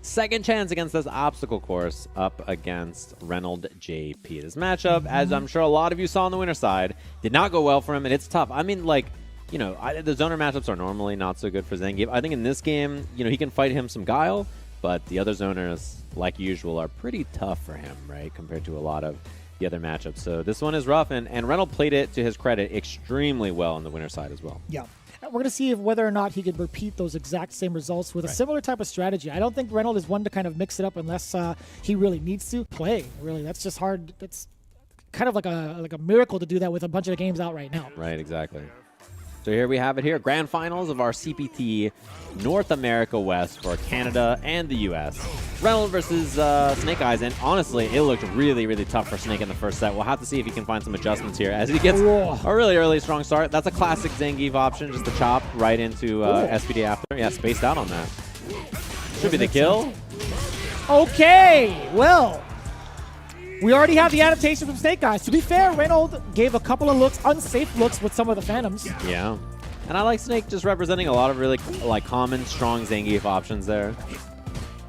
second chance against this obstacle course up against Reynald JP. This matchup, as I'm sure a lot of you saw on the winner side, did not go well for him, and it's tough. I mean, like, you know, the zoner matchups are normally not so good for Zangief. I think in this game, you know, he can fight him some Guile, but the other zoners, like usual, are pretty tough for him, right, compared to a lot of the other matchups. So this one is rough, and Reynald played it, to his credit, extremely well on the winner side as well. Yeah. We're going to see whether or not he could repeat those exact same results with a similar type of strategy. I don't think Reynald is one to kind of mix it up unless he really needs to play. Really, that's just hard. That's kind of like a miracle to do that with a bunch of games out right now. Right, exactly. So here we have it here, grand finals of our CPT North America West for Canada and the US. Reynald versus Snake Eyez, and honestly, it looked really, really tough for Snake in the first set. We'll have to see if he can find some adjustments here as he gets a really early strong start. That's a classic Zangief option, just the chop right into SPD after. Yeah, spaced out on that. Should be the kill. Okay, well, we already have the adaptation from Snake Eyez. To be fair, Reynald gave a couple of looks, unsafe looks with some of the Phantoms. Yeah. And I like Snake just representing a lot of really like common, strong Zangief options there.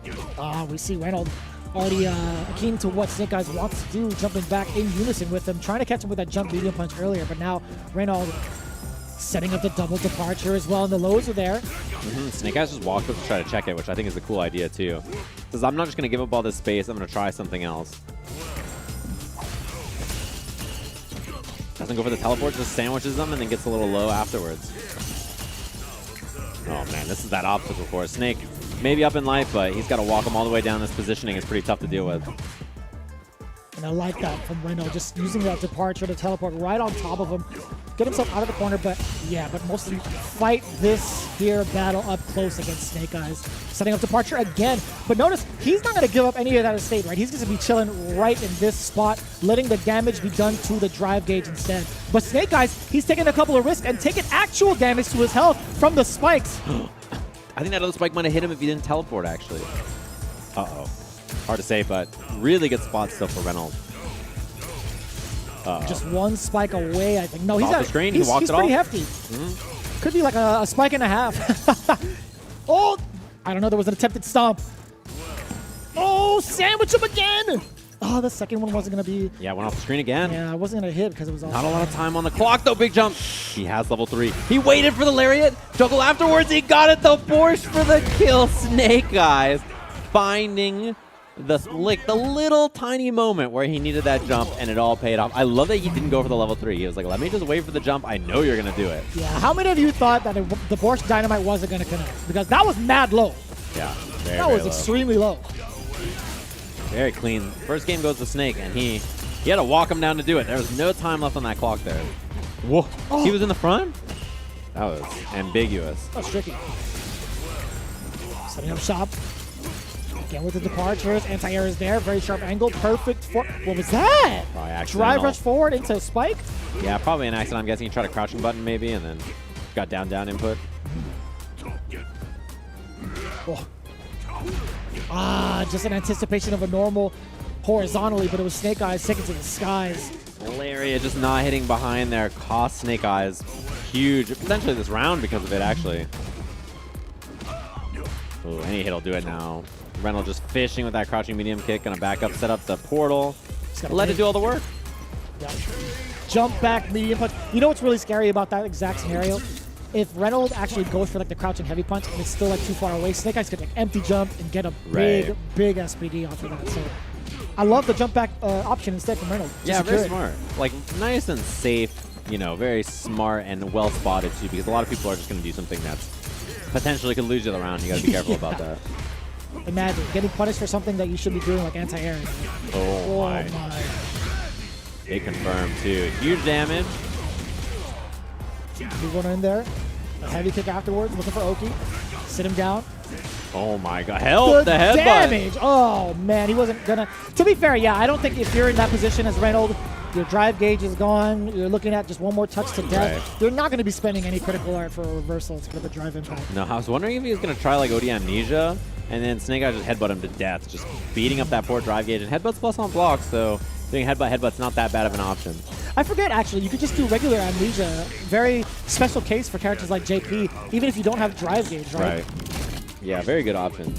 We see Reynald already keen to what Snake Eyez wants to do, jumping back in unison with him, trying to catch him with that jump medium punch earlier, but now Reynald setting up the double departure as well, and the lows are there. Snake Eyez just walked up to try to check it, which I think is a cool idea too. Says, I'm not just going to give up all this space, I'm going to try something else. Doesn't go for the teleport, just sandwiches them and then gets a little low afterwards. Oh man, this is that obstacle course. Snake maybe up in life, but he's got to walk him all the way down. This positioning is pretty tough to deal with. And I like that from Reynald, just using that departure to teleport right on top of him. Get himself out of the corner, but yeah, but mostly fight this here battle up close against Snake Eyez. Setting up departure again. But notice, he's not going to give up any of that estate, right? He's going to be chilling right in this spot, letting the damage be done to the drive gauge instead. But Snake Eyez, he's taking a couple of risks and taking actual damage to his health from the spikes. I think that other spike might have hit him if he didn't teleport, actually. Uh-oh. Hard to say, but really good spot still for Reynald. Just one spike away, I think. No, he's off the screen. He walked he's it pretty off. hefty. Could be like a spike and a half. Oh, I don't know. There was an attempted stomp. Oh, sandwich him again. Oh, the second one wasn't going to be. Yeah, went off the screen again. Yeah, it wasn't going to hit because it was off. Not a lot of time on the clock, though. Big jump. He has level 3. He waited for the lariat. Juggle afterwards. He got it, though. Forced for the kill. Snake Eyez finding the little tiny moment where he needed that jump, and it all paid off. I love that he didn't go for the level 3. He was like, let me just wait for the jump. I know you're going to do it. Yeah, how many of you thought that the Borscht Dynamite wasn't going to connect? Because that was mad low. Yeah, that was extremely low. Very clean. First game goes to Snake, and he had to walk him down to do it. There was no time left on that clock there. Whoa. Oh. He was in the front? That was ambiguous. That was tricky. Setting up shop. Again with the departures. Anti-air is there. Very sharp angle. Perfect for... What was that? Drive rush forward into spike? Yeah, probably an accident. I'm guessing he tried a crouching button maybe, and then got down input. Oh. Just an anticipation of a normal horizontally, but it was Snake Eyez taken to the skies. Lariat just not hitting behind there cost Snake Eyez huge, potentially this round because of it, actually. Ooh, any hit will do it now. Reynald just fishing with that crouching medium kick. Gonna back up, set up the portal. Let it do all the work. Yeah. Jump back, medium punch. You know what's really scary about that exact scenario? If Reynald actually goes for like the crouching heavy punch and it's still like too far away, Snake Eyez could like empty jump and get a big SPD off of that. So I love the jump back option instead from Reynald. Yeah, very smart. Like nice and safe, you know, very smart and well spotted too, because a lot of people are just gonna do something that's potentially could lose you the round. You gotta be careful about that. Imagine getting punished for something that you should be doing, like anti-air. Oh my. They confirmed too. Huge damage. Move one in there. A heavy kick afterwards. Looking for Oki. Sit him down. Oh my god. Help! The headbutt. Damage! Oh man, he wasn't gonna. To be fair, yeah, I don't think if you're in that position as Reynald, your drive gauge is gone, you're looking at just one more touch to death, you're not going to be spending any critical art for a reversal for the drive impact. No, I was wondering if he was going to try like OD Amnesia, and then Snake Eyez just headbutt him to death, just beating up that poor drive gauge. And headbutt's plus on blocks, so doing headbutt's not that bad of an option. I forget, actually, you could just do regular Amnesia. Very special case for characters like JP, even if you don't have drive gauge, right? Yeah, very good option.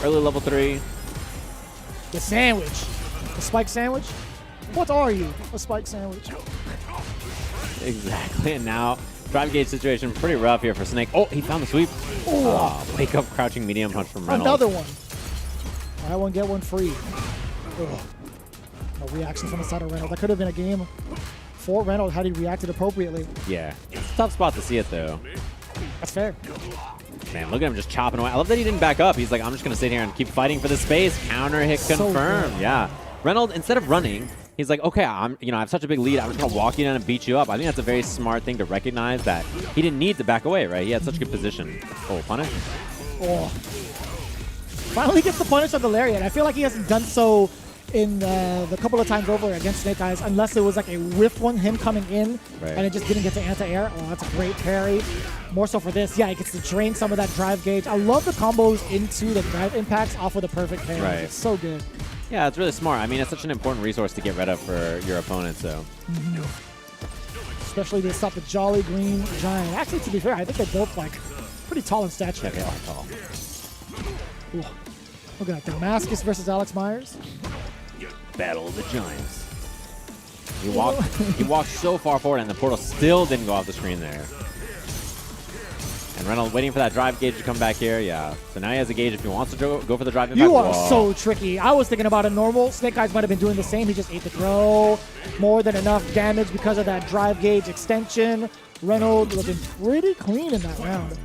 Early level 3. The sandwich. The spike sandwich? What are you? A spike sandwich. Exactly. And now, drive gauge situation pretty rough here for Snake. Oh, he found the sweep. Wake up crouching medium punch from Reynald. Another one. Buy one, get one free. Ugh. No reaction from the side of Reynald. That could have been a game for Reynald had he reacted appropriately. Yeah. It's a tough spot to see it, though. That's fair. Man, look at him just chopping away. I love that he didn't back up. He's like, I'm just going to sit here and keep fighting for the space. Counter hit confirmed. So yeah. Reynald, instead of running, he's like, okay, I have such a big lead. I'm just going to walk you down and beat you up. I think that's a very smart thing to recognize that he didn't need to back away, right? He had such good position. Oh, punish. Oh. Finally gets the punish on the lariat. I feel like he hasn't done so in the couple of times over against Snake Eyes, unless it was like a whiff one, him coming in, and it just didn't get to anti-air. Oh, that's a great parry. More so for this. Yeah, he gets to drain some of that drive gauge. I love the combos into the drive impacts off of the perfect parry. Right. It's so good. Yeah, it's really smart. I mean, it's such an important resource to get rid of for your opponent, so. Especially to stop the Jolly Green Giant. Actually, to be fair, I think they're both like pretty tall in stature. Yeah, they are tall. Ooh. Look at that. Damascus versus Alex Myers. Battle of the Giants. He walked so far forward, and the portal still didn't go off the screen there. And Reynald waiting for that drive gauge to come back here. Yeah. So now he has a gauge if he wants to go for the drive impact. You are so tricky. I was thinking about a normal. Snake Eyes might have been doing the same. He just ate the throw. More than enough damage because of that drive gauge extension. Reynald looking pretty clean in that round.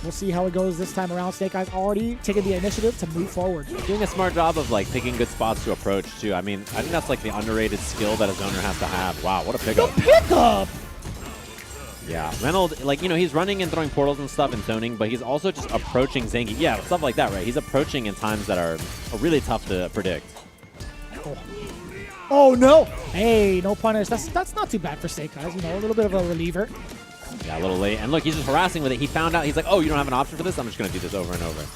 We'll see how it goes this time around. Snake Eyes already taking the initiative to move forward. Doing a smart job of like picking good spots to approach too. I mean, I think that's like the underrated skill that a zoner has to have. Wow, what a pickup. The pickup! Yeah, Reynald, like, he's running and throwing portals and stuff and zoning, but he's also just approaching Zangief. Yeah, stuff like that, right? He's approaching in times that are really tough to predict. Oh no! Hey, no punish. That's not too bad for Snake Eyes. A little bit of a reliever. Yeah, a little late. And look, he's just harassing with it. He found out. He's like, oh, you don't have an option for this? I'm just going to do this over and over.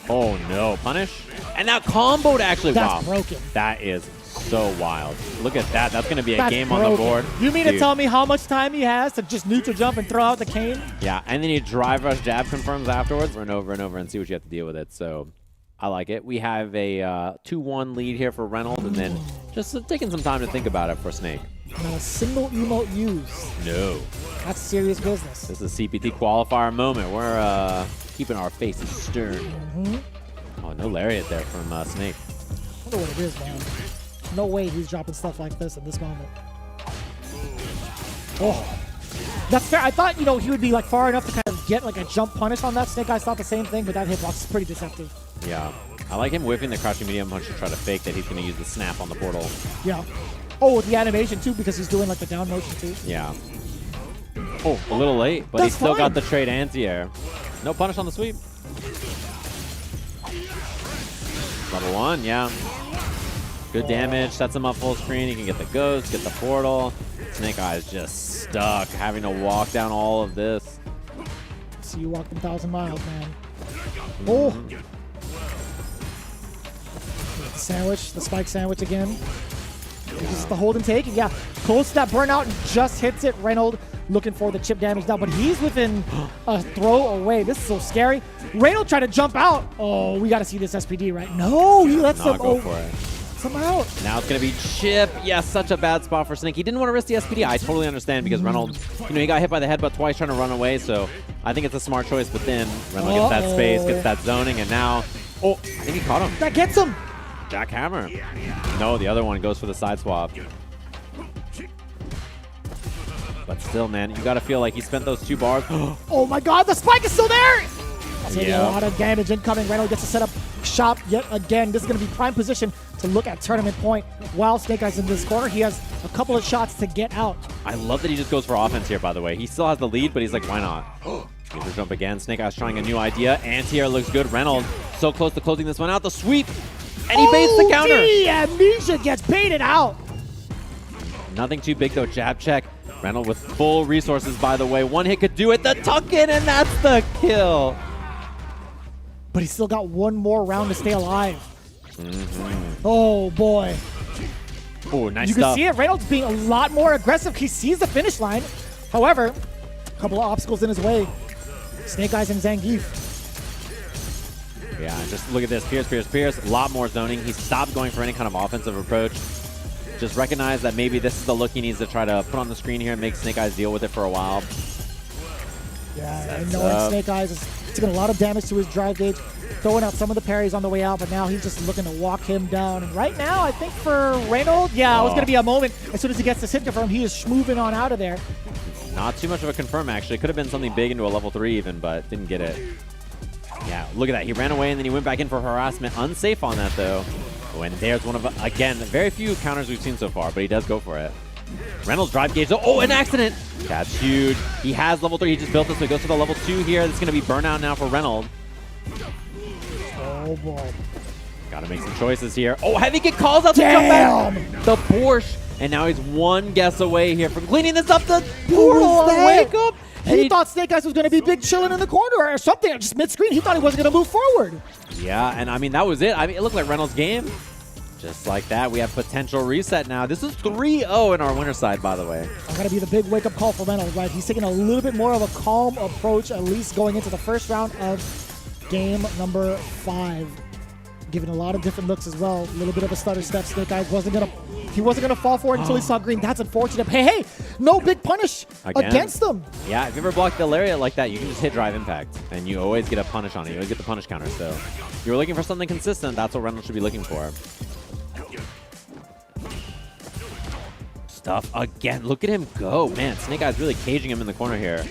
Oh, no. Punish? And now comboed actually. That's wow. broken. That is so wild. Look at that. That's going to be a game on the board. You mean to tell me how much time he has to just neutral jump and throw out the cane? Yeah, and then you drive rush jab confirms afterwards over and over and see what you have to deal with it. So I like it. We have a 2-1 lead here for Reynald, and then just taking some time to think about it for Snake. Not a single emote used. No. That's serious business. This is a CPT qualifier moment. We're keeping our faces stern. Oh, no lariat there from Snake. I wonder what it is, man. No way he's dropping stuff like this at this moment. Oh. That's fair. I thought, he would be like far enough to kind of get like a jump punish on that. Snake Eyes thought the same thing, but that hitbox is pretty deceptive. Yeah. I like him whipping the crouching medium punch to try to fake that he's going to use the snap on the portal. Yeah. Oh, with the animation too, because he's doing like the down motion too. Yeah. Oh, a little late, but he's still got the trade anti-air. No punish on the sweep. Level 1, yeah. Good damage, sets him up full screen. He can get the ghost, get the portal. Snake Eyes just stuck, having to walk down all of this. See you walk 1,000 miles, man. Oh! The sandwich, the spike sandwich again. Just the hold and take. Yeah, close to that burnout and just hits it. Reynald looking for the chip damage now, but he's within a throw away. This is so scary. Reynald trying to jump out. Oh, we got to see this SPD, right? No, he lets him go for it. Him out. Now it's going to be chip. Yeah, such a bad spot for Snake. He didn't want to risk the SPD. I totally understand because Reynald, he got hit by the headbutt twice trying to run away, so I think it's a smart choice, but then Reynald gets that space, gets that zoning, and now, I think he caught him. That gets him. Jackhammer. No, the other one goes for the side swap. But still, man, you got to feel like he spent those 2 bars. Oh my god, the spike is still there! That's a lot of damage incoming. Reynald gets to set up shop yet again. This is going to be prime position to look at tournament point. While Snake Eyes in this corner, he has a couple of shots to get out. I love that he just goes for offense here, by the way. He still has the lead, but he's like, why not? Neutral jump again. Snake Eyes trying a new idea. Anti-air looks good. Reynald so close to closing this one out. The sweep! And he baits the counter. Amnesia gets baited out. Nothing too big, though. Jab check. Reynald with full resources, by the way. One hit could do it. The tuck in, and that's the kill. But he's still got one more round to stay alive. Oh, boy. Oh, nice You can see it. Reynolds being a lot more aggressive. He sees the finish line. However, a couple of obstacles in his way. Snake Eyes and Zangief. Yeah, just look at this. Pierce. A lot more zoning. He stopped going for any kind of offensive approach. Just recognize that maybe this is the look he needs to try to put on the screen here and make Snake Eyez deal with it for a while. Yeah, and knowing Snake Eyez is taking a lot of damage to his drive gauge, throwing out some of the parries on the way out, but now he's just looking to walk him down. And right now, I think for Reynald, it was going to be a moment. As soon as he gets this hit confirmed, he is schmoving on out of there. Not too much of a confirm, actually. Could have been something big into a level 3 even, but didn't get it. Yeah, look at that. He ran away, and then he went back in for harassment. Unsafe on that, though. Oh, and there's one of, again, very few counters we've seen so far, but he does go for it. Reynolds drive gauge. Oh, an accident. That's huge. He has level 3. He just built this, so he goes for the level 2 here. This is going to be burnout now for Reynald. Oh, boy. Got to make some choices here. Oh, heavy kick calls out the jump back. The Porsche. And now he's one guess away here from cleaning this up. The portal on the wake up. He thought Snake Eyez was going to be big chilling in the corner or something, just mid-screen. He thought he wasn't going to move forward. Yeah, and I mean, that was it. I mean, it looked like Reynolds' game. Just like that, we have potential reset now. This is 3-0 in our winner side, by the way. I'm going to be the big wake-up call for Reynolds, right? He's taking a little bit more of a calm approach, at least going into the first round of game number 5. Giving a lot of different looks as well. A little bit of a stutter step. Snake Eyez wasn't gonna fall for it until he saw green. That's unfortunate. Hey, no big punish against them. Yeah, if you ever block the lariat like that, you can just hit drive impact, and you always get a punish on it. You always get the punish counter. So if you're looking for something consistent, that's what Reynolds should be looking for. Stuff again. Look at him go. Man, Snake Eyez really caging him in the corner here.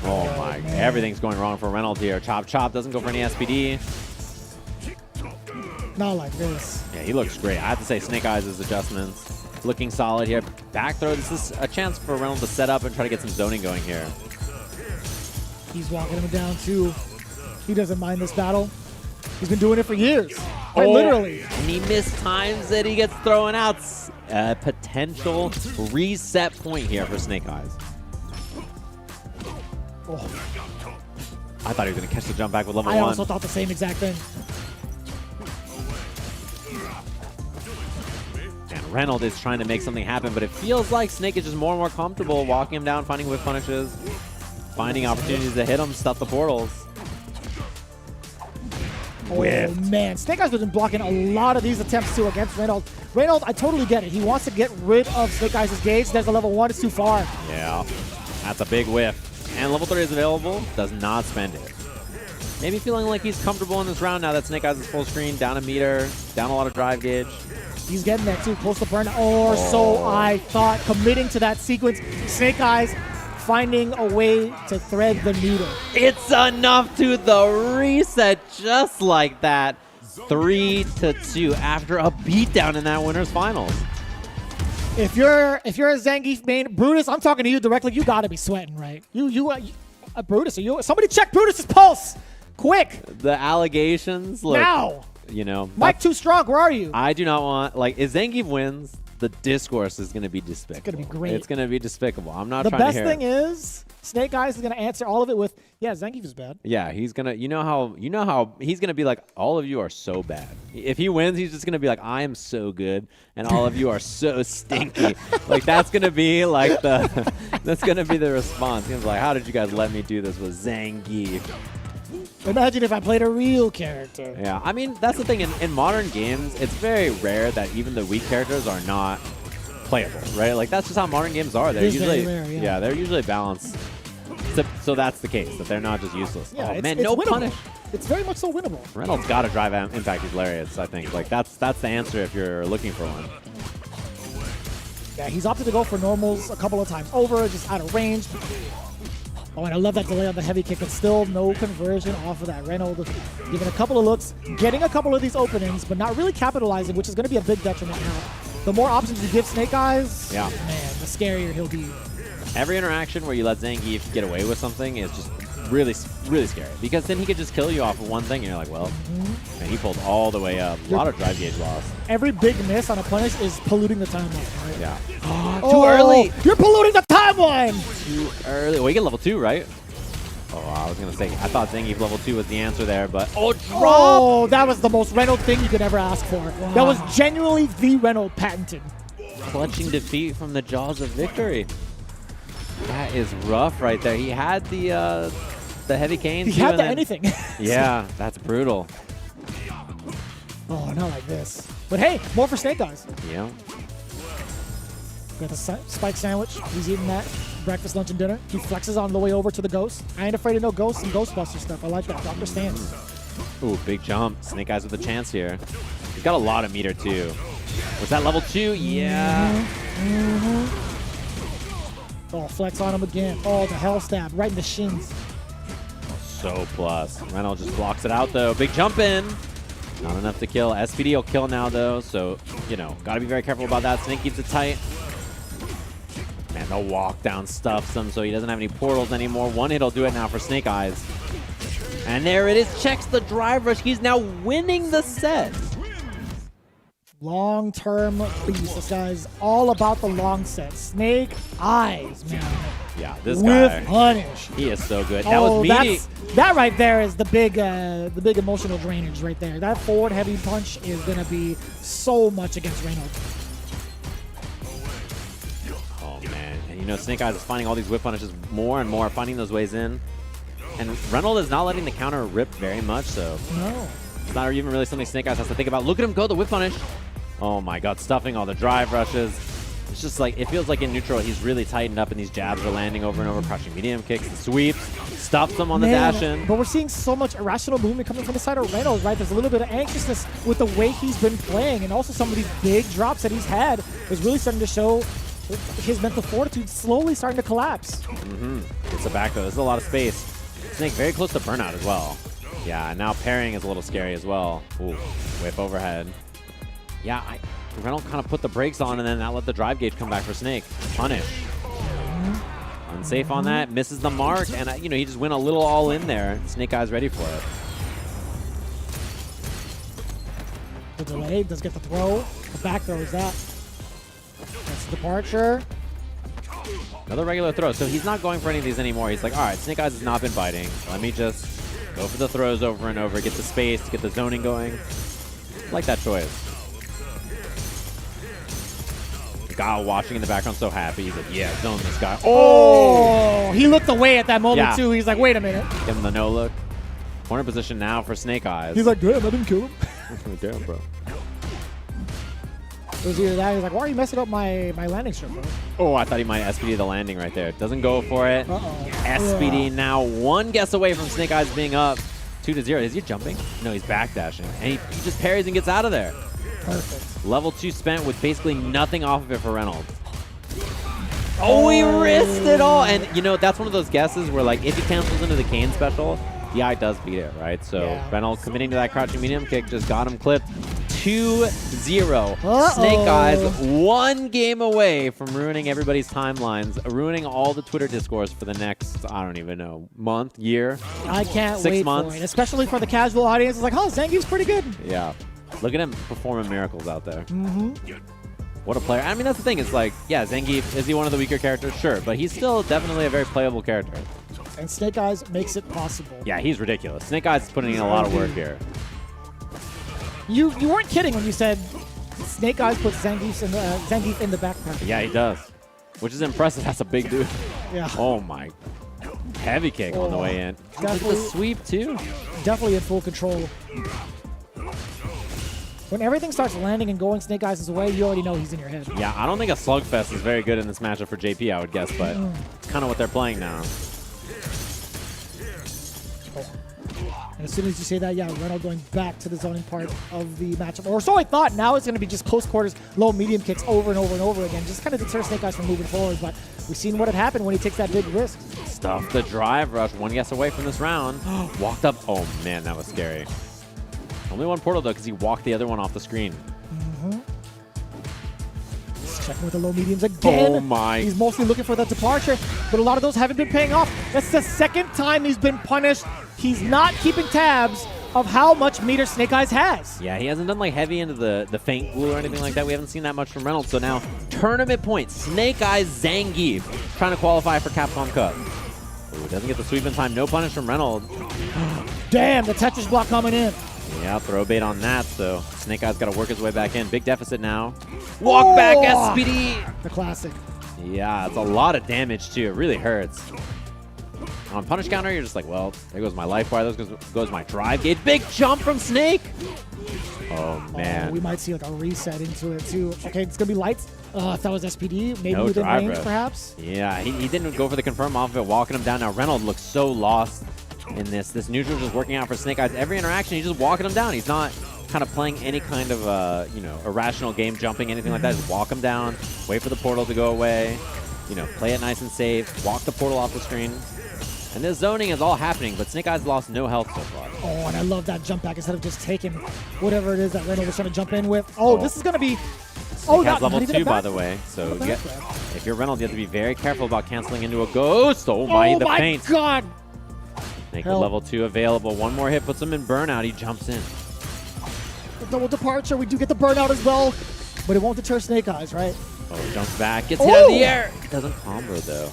Oh my, everything's going wrong for Reynolds here. Chop doesn't go for any SPD. Not like this. Yeah, he looks great. I have to say, Snake Eyes' adjustments looking solid here. Back throw. This is a chance for Reynolds to set up and try to get some zoning going here. He's walking him down too. He doesn't mind this battle. He's been doing it for years. Quite literally. And he mistimes it. He gets thrown out. A potential reset point here for Snake Eyez. Oh. I thought he was going to catch the jump back with level 1. I also thought the same exact thing. And Reynolds is trying to make something happen, but it feels like Snake is just more and more comfortable walking him down, finding whiff punishes, finding opportunities to hit him, stuff the portals. Oh, man. Snake Eyez has been blocking a lot of these attempts, too, against Reynald. Reynald, I totally get it. He wants to get rid of Snake Eyes' gauge. There's a level 1. It's too far. Yeah, that's a big whiff. And level 3 is available. Does not spend it. Maybe feeling like he's comfortable in this round now that Snake Eyes is full screen, down a meter, down a lot of drive gauge. He's getting that, too. Close to burn. Or so I thought. Committing to that sequence. Snake Eyes finding a way to thread the needle. It's enough to the reset just like that. 3-2 after a beatdown in that winner's finals. If you're a Zangief main, Brutus, I'm talking to you directly. You got to be sweating, right? Brutus, are you? Somebody check Brutus's pulse, quick! The allegations, look, now. You know, Mike too strong. Where are you? I do not want if Zangief wins, the discourse is going to be despicable. It's going to be great. It's going to be despicable. I'm not the trying to hear The best thing is Snake Eyes is going to answer all of it with, yeah, Zangief is bad. Yeah, he's going to, you know how he's going to be like, all of you are so bad. If he wins, he's just going to be like, I am so good, and all of you are so stinky. Like, that's going to be like that's going to be the response. He's like, how did you guys let me do this with Zangief? Imagine if I played a real character. Yeah, I mean, that's the thing. In modern games, it's very rare that even the weak characters are not playable, right? Like, that's just how modern games are. They're usually rare, yeah. They're usually balanced. So that's the case, that they're not just useless. Yeah, oh, man, it's no winnable. punish. It's very much so winnable. Reynolds got to drive impact these lariats, I think. Like, that's the answer if you're looking for one. Yeah, he's opted to go for normals a couple of times over, just out of range. Oh, and I love that delay on the heavy kick, but still no conversion off of that. Reynolds giving a couple of looks, getting a couple of these openings, but not really capitalizing, which is going to be a big detriment now. The more options you give Snake Eyes, man, the scarier he'll be. Every interaction where you let Zangief get away with something is just really, really scary, because then he could just kill you off of one thing, and you're like, well, man, he pulled all the way up. A lot of drive gauge loss. Every big miss on a punish is polluting the timeline, right? Yeah. Too early. You're polluting the timeline. Too early. Well, you get level 2, right? Oh, I was going to say, I thought Zangief level 2 was the answer there, but drop! Oh, that was the most Reynolds thing you could ever ask for. Wow. That was genuinely the Reynolds patented. Clutching defeat from the jaws of victory. That is rough right there. He had the the heavy cane. He too, had and the then- anything. Yeah, that's brutal. Oh, not like this. But hey, more for Snake Eyes. Yeah. Got the spike sandwich. He's eating that. Breakfast, lunch, and dinner. He flexes on the way over to the ghost. I ain't afraid of no ghosts and Ghostbuster stuff. I like that. Dr. Stance. Ooh, big jump. Snake Eyes with a chance here. He's got a lot of meter, too. Was that level 2? Yeah. Oh, flex on him again. Oh, the hell stab. Right in the shins. So plus. Reynald just blocks it out, though. Big jump in. Not enough to kill. SPD will kill now, though. So, you know, got to be very careful about that. Snake keeps it tight. Man, the walk down stuffs him, so he doesn't have any portals anymore. One hit will do it now for Snake Eyes. And there it is. Checks the drive rush. He's now winning the set. Long-term beast. This guy's all about the long set. Snake Eyes, man. Yeah, this With guy. punish. He is so good. That was meaty. That right there is the big emotional drainage right there. That forward heavy punch is gonna be so much against Reynald. Oh man, and you know Snake Eyes is finding all these whip punishes more and more, finding those ways in. And Reynald is not letting the counter rip very much, so No. it's not even really something Snake Eyes has to think about. Look at him go, the whip punish. Oh my god, stuffing all the drive rushes. It's just like, it feels like in neutral, he's really tightened up and these jabs are landing over and over, crushing medium kicks, the sweeps, stuffs them on the dash in. But we're seeing so much irrational movement coming from the side of Reynolds, right? There's a little bit of anxiousness with the way he's been playing, and also some of these big drops that he's had is really starting to show his mental fortitude slowly starting to collapse. It's a back though, there's a lot of space. Snake very close to burnout as well. Yeah, and now parrying is a little scary as well. Ooh, whip overhead. Yeah, Reynald kind of put the brakes on and then not let the drive gauge come back for Snake. Punish. Unsafe on that, misses the mark, and you know, he just went a little all in there. Snake Eyes ready for it. The delay does get the throw. The back throw is that. That's the departure. Another regular throw. So he's not going for any of these anymore. He's like, all right, Snake Eyes has not been biting. Let me just go for the throws over and over, get the space, get the zoning going. I like that choice. Guile watching in the background, so happy. He's like, yeah, zone this guy. Oh! He looked away at that moment, Yeah. too. He's like, wait a minute. Give him the no look. Corner position now for Snake Eyes. He's like, damn, I didn't kill him. Damn, bro. It was either that, he's like, why are you messing up my landing strip, bro? Oh, I thought he might SPD the landing right there. Doesn't go for it. Uh-oh. SPD now one guess away from Snake Eyes being up 2-0. Is he jumping? No, he's backdashing. And he just parries and gets out of there. Perfect. Level 2 spent with basically nothing off of it for Reynald. Oh, he risked it all. And, you know, that's one of those guesses where, like, if he cancels into the Kane special, the eye does beat it, right? So Yeah. Reynald committing to that crouching medium kick just got him clipped. 2-0. Uh-oh. Snake Eyes one game away from ruining everybody's timelines, ruining all the Twitter discourse for the next, I don't even know, month, year. I can't 6 wait months. for it, especially for the casual audience. It's like, oh, Zangief's pretty good. Yeah. Look at him performing miracles out there. Mm-hmm. What a player. I mean, that's the thing. It's like, yeah, Zangief, is he one of the weaker characters? Sure, but he's still definitely a very playable character. And Snake Eyes makes it possible. Yeah, he's ridiculous. Snake Eyes is putting in a lot of work here. You weren't kidding when you said Snake Eyes puts Zangief in the back pocket. Yeah, he does. Which is impressive. That's a big dude. Yeah. Oh, my. Heavy kick on the way in. Look at the Definitely- sweep, too. Definitely in full control. When everything starts landing and going Snake Eyes' way, you already know he's in your head. Yeah, I don't think a slugfest is very good in this matchup for JP, I would guess, but it's kind of what they're playing now. And as soon as you say that, yeah, Reynald going back to the zoning part of the matchup. Or so I thought. Now it's going to be just close quarters, low, medium kicks over and over and over again. Just kind of deter Snake Eyes from moving forward. But we've seen what had happened when he takes that big risk. Stuff the drive rush. One guess away from this round. Walked up. Oh, man, that was scary. Only one portal, though, because he walked the other one off the screen. Just checking with the low mediums again. Oh, my. He's mostly looking for that departure, but a lot of those haven't been paying off. That's the second time he's been punished. He's not keeping tabs of how much meter Snake Eyes has. Yeah, he hasn't done like heavy into the feint glue or anything like that. We haven't seen that much from Reynolds. So now, tournament points. Snake Eyes Zangief trying to qualify for Capcom Cup. Ooh, doesn't get the sweep in time. No punish from Reynolds. Damn, the Tetris block coming in. Yeah, throw bait on that. So Snake Eyes got to work his way back in. Big deficit now. Walk back SPD. The classic. Yeah, it's a lot of damage too. It really hurts. On punish counter, you're just like, well, there goes my life bar, there goes my drive gauge. Big jump from Snake! Oh, man. We might see like a reset into it, too. Okay, it's going to be lights. If that was SPD, maybe No within drive range, rush. perhaps? Yeah, he didn't go for the confirm off of it, walking him down. Now, Reynald looks so lost in this. This neutral just working out for Snake Eyez. Every interaction, he's just walking him down. He's not kind of playing any kind of, you know, irrational game, jumping, anything like that. Just walk him down, wait for the portal to go away, you know, play it nice and safe, walk the portal off the screen. And this zoning is all happening, but Snake Eyez lost no health so far. Oh, and I love that jump back instead of just taking whatever it is that Reynald was trying to jump in with. Oh, this is going to be... Snake has level 2, by the way, so if you're Reynolds, you have to be very careful about canceling into a ghost. Oh my, the feint. Oh my god! Snake with level 2 available. One more hit puts him in burnout. He jumps in. Double departure. We do get the burnout as well, but it won't deter Snake Eyez, right? Oh, he jumps back, gets hit out of the air. Doesn't combo though.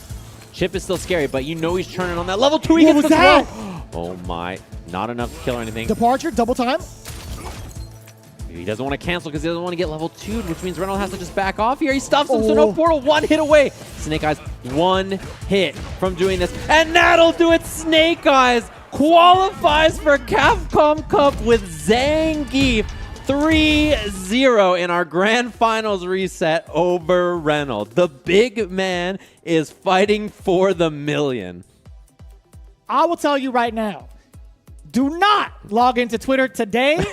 Chip is still scary, but you know he's turning on that level 2. He gets the throw. Oh my, not enough to kill or anything. Departure, double time. He doesn't want to cancel because he doesn't want to get level 2, which means Reynald has to just back off here. He stuffs him, so no portal. One hit away. Snake Eyez, one hit from doing this. And that'll do it. Snake Eyez qualifies for Capcom Cup with Zangief 3-0 in our grand finals reset over Reynald. The big man is fighting for the million. I will tell you right now, do not log into Twitter today.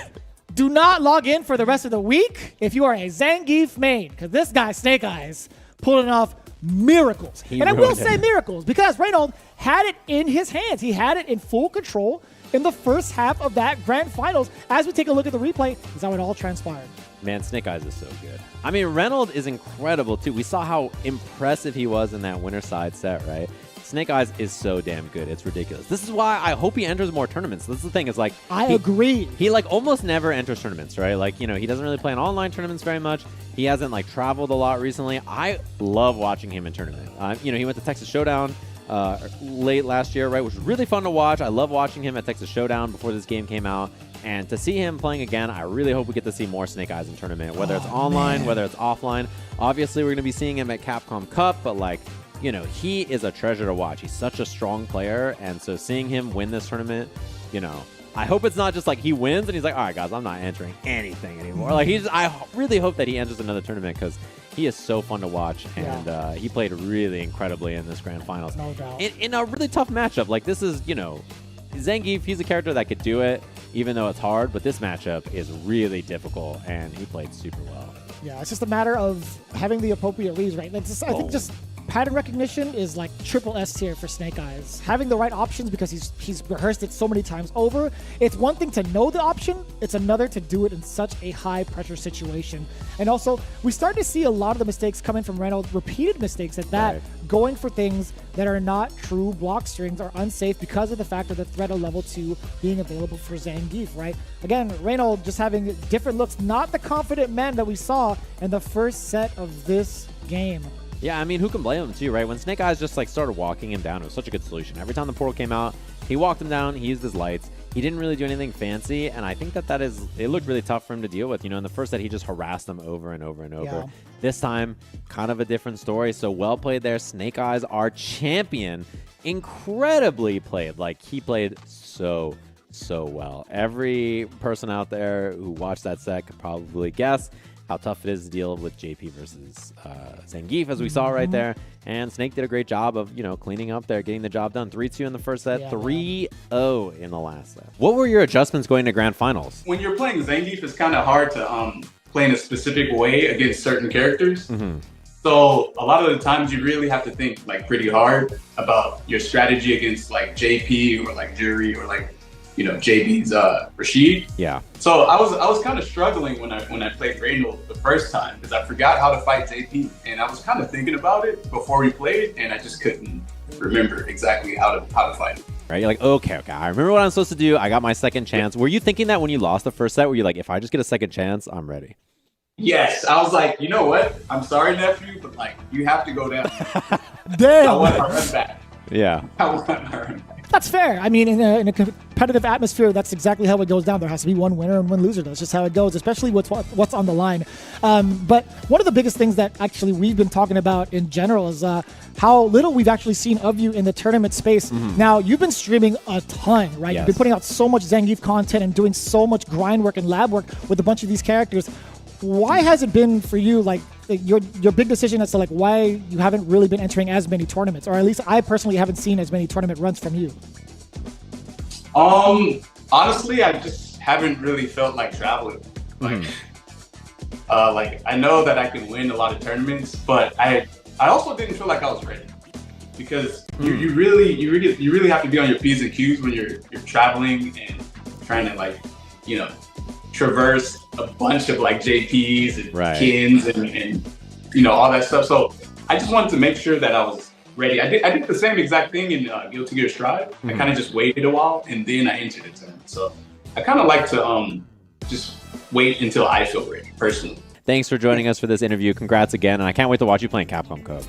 Do not log in for the rest of the week if you are a Zangief main, because this guy, Snake Eyez, pulling off miracles. And I will say miracles, because Reynald had it in his hands. He had it in full control in the first half of that grand finals. As we take a look at the replay, is how it all transpired. Man, Snake Eyez is so good. I mean, Reynald is incredible, too. We saw how impressive he was in that winner side set, right? Snake Eyez is so damn good. It's ridiculous. This is why I hope he enters more tournaments. This is the thing. Is like I agree. He like almost never enters tournaments, right? Like, you know, he doesn't really play in online tournaments very much. He hasn't like traveled a lot recently. I love watching him in tournament. You know, he went to Texas Shodown late last year, right? Which was really fun to watch. I love watching him at Texas Shodown before this game came out. And to see him playing again, I really hope we get to see more Snake Eyez in tournament, whether it's online, whether it's offline. Obviously, we're going to be seeing him at Capcom Cup, but like, you know, he is a treasure to watch. He's such a strong player, and so seeing him win this tournament, you know, I hope it's not just like he wins and he's like, all right, guys, I'm not entering anything anymore. Like, I really hope that he enters another tournament because he is so fun to watch, and he played really incredibly in this grand finals. No doubt. In a really tough matchup. Like, this is, you know, Zangief, he's a character that could do it, even though it's hard, but this matchup is really difficult, and he played super well. Yeah, it's just a matter of having the appropriate reads, right? It's just, I think just pattern recognition is like triple S tier for Snake Eyez. Having the right options because he's rehearsed it so many times over. It's one thing to know the option, it's another to do it in such a high pressure situation. And also, we start to see a lot of the mistakes coming from Reynald, repeated mistakes at that, going for things that are not true block strings or unsafe because of the fact of the threat of level 2 being available for Zangief, right? Again, Reynald just having different looks, not the confident man that we saw in the first set of this game. Yeah, I mean, who can blame him, too, right? When Snake Eyez just, like, started walking him down, it was such a good solution. Every time the portal came out, he walked him down, he used his lights. He didn't really do anything fancy, and I think it looked really tough for him to deal with. You know, in the first set, he just harassed them over and over and over. Yeah. This time, kind of a different story, so well played there. Snake Eyez, our champion, incredibly played. Like, he played so well. Every person out there who watched that set could probably guess how tough it is to deal with JP versus Zangief, as we saw right there. And Snake did a great job of, you know, cleaning up there, getting the job done. 3-2 in the first set, 3-0 in the last set. What were your adjustments going to grand finals? When you're playing Zangief, it's kind of hard to play in a specific way against certain characters. So a lot of the times you really have to think like pretty hard about your strategy against like JP or like Jury or like, you know, JB's Rashid. Yeah. So I was kind of struggling when I played Reynald the first time because I forgot how to fight JP, and I was kind of thinking about it before we played, and I just couldn't remember exactly how to fight it. Right? You're like, okay, I remember what I'm supposed to do. I got my second chance. Were you thinking that when you lost the first set? Were you like, if I just get a second chance, I'm ready? Yes, I was like, you know what? I'm sorry, nephew, but like, you have to go down. Damn. I want my run back. Yeah. I want my run back. That's fair. I mean, in a competitive atmosphere, that's exactly how it goes down. There has to be one winner and one loser. That's just how it goes, especially what's on the line. But one of the biggest things that actually we've been talking about in general is how little we've actually seen of you in the tournament space. Now, you've been streaming a ton, right? Yes. You've been putting out so much Zangief content and doing so much grind work and lab work with a bunch of these characters. Why has it been for you, like, your big decision as to like why you haven't really been entering as many tournaments, or at least I personally haven't seen as many tournament runs from you? Honestly, I just haven't really felt like traveling. Like, like I know that I can win a lot of tournaments, but I also didn't feel like I was ready, because you really have to be on your P's and Q's when you're traveling and trying to, like, you know, traverse a bunch of like JPs and Kins and you know, all that stuff. So I just wanted to make sure that I was ready. I did the same exact thing in Guilty Gear Strive. I kind of just waited a while and then I entered the tournament. So I kind of like to just wait until I feel ready personally. Thanks for joining us for this interview. Congrats again, and I can't wait to watch you playing Capcom Code.